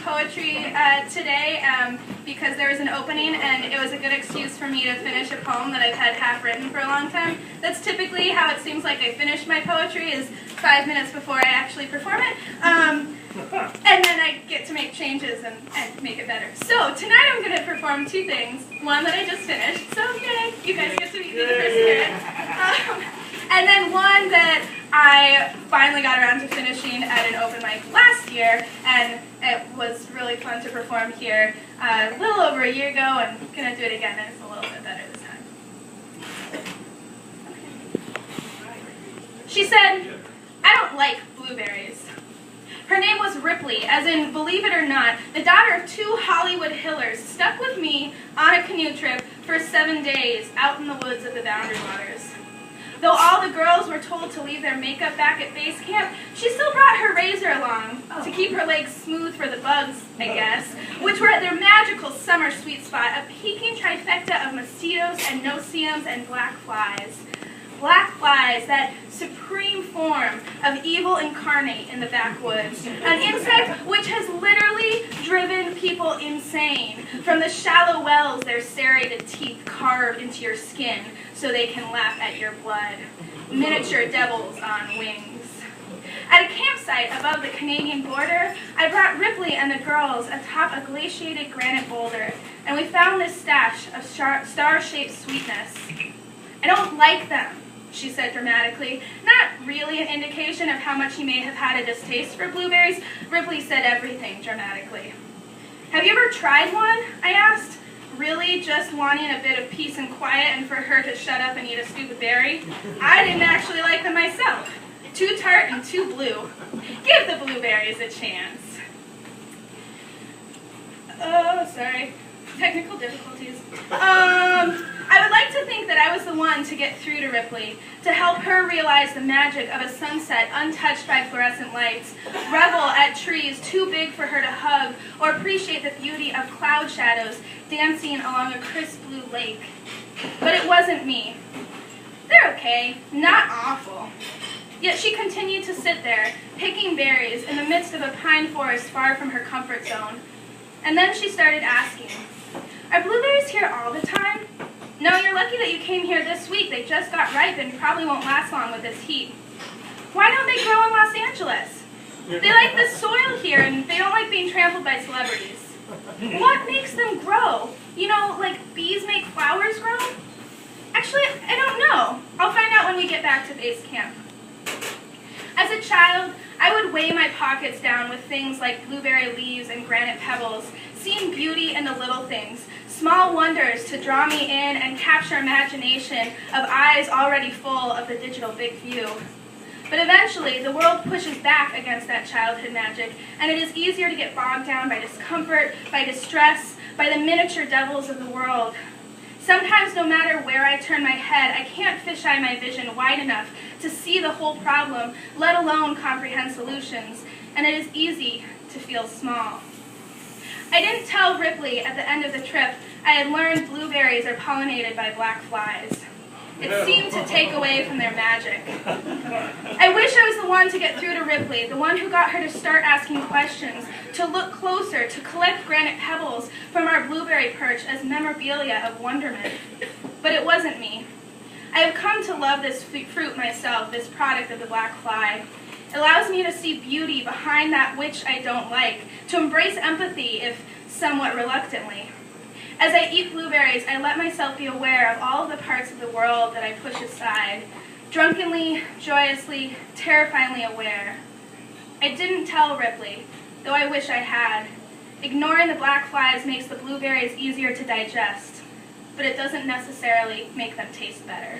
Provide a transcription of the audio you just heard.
poetry today because there was an opening and it was a good excuse for me to finish a poem that I've had half written for a long time. That's typically how it seems like I finish my poetry, is 5 minutes before I actually perform it. And then I get to make changes and make it better. So tonight I'm going to perform two things. One that I just finished, so yay, you guys get to be the first to hear it. And then one that I finally got around to finishing at an open mic last year, and it was really fun to perform here a little over a year ago, and I'm going to do it again, and it's a little bit better this time. She said, "I don't like blueberries." Her name was Ripley, as in, believe it or not, the daughter of two Hollywood hillers stuck with me on a canoe trip for 7 days out in the woods of the Boundary Waters. Though all the girls were told to leave their makeup back at base camp, she still brought her razor along to keep her legs smooth for the bugs, I guess, which were at their magical summer sweet spot, a peaking trifecta of mosquitoes and no-see-ums and black flies. Black flies, that supreme form of evil incarnate in the backwoods, an insect which has literally driven people insane. From the shallow wells, their serrated teeth carved into your skin so they can lap at your blood. Miniature devils on wings. At a campsite above the Canadian border, I brought Ripley and the girls atop a glaciated granite boulder, and we found this stash of star-shaped sweetness. "I don't like them," she said dramatically. Not really an indication of how much she may have had a distaste for blueberries. Ripley said everything dramatically. "Have you ever tried one?" I asked, really just wanting a bit of peace and quiet and for her to shut up and eat a stupid berry. I didn't actually like them myself. Too tart and too blue. Give the blueberries a chance. Oh, sorry. Technical difficulties. I would like to think that I was the one to get through to Ripley, to help her realize the magic of a sunset untouched by fluorescent lights, revel at trees too big for her to hug, or appreciate the beauty of cloud shadows dancing along a crisp blue lake. But it wasn't me. They're okay, not awful. Yet she continued to sit there, picking berries in the midst of a pine forest far from her comfort zone. And then she started asking, "Are blueberries here all the time?" "No, you're lucky that you came here this week. They just got ripe and probably won't last long with this heat." "Why don't they grow in Los Angeles?" "They like the soil here and they don't like being trampled by celebrities." "What makes them grow? You know, like bees make flowers grow?" "Actually, I don't know. I'll find out when we get back to base camp." As a child, I would weigh my pockets down with things like blueberry leaves and granite pebbles, seeing beauty in the little things, small wonders to draw me in and capture imagination of eyes already full of the digital big view. But eventually, the world pushes back against that childhood magic, and it is easier to get bogged down by discomfort, by distress, by the miniature devils of the world. Sometimes, no matter where I turn my head, I can't fisheye my vision wide enough to see the whole problem, let alone comprehend solutions, and it is easy to feel small. I didn't tell Ripley at the end of the trip I had learned blueberries are pollinated by black flies. It seemed to take away from their magic. I wish I was the one to get through to Ripley, the one who got her to start asking questions, to look closer, to collect granite pebbles from our blueberry perch as memorabilia of wonderment. But it wasn't me. I have come to love this fruit myself, this product of the black fly. It allows me to see beauty behind that which I don't like, to embrace empathy, if somewhat reluctantly. As I eat blueberries, I let myself be aware of all of the parts of the world that I push aside, drunkenly, joyously, terrifyingly aware. I didn't tell Ripley, though I wish I had. Ignoring the black flies makes the blueberries easier to digest, but it doesn't necessarily make them taste better.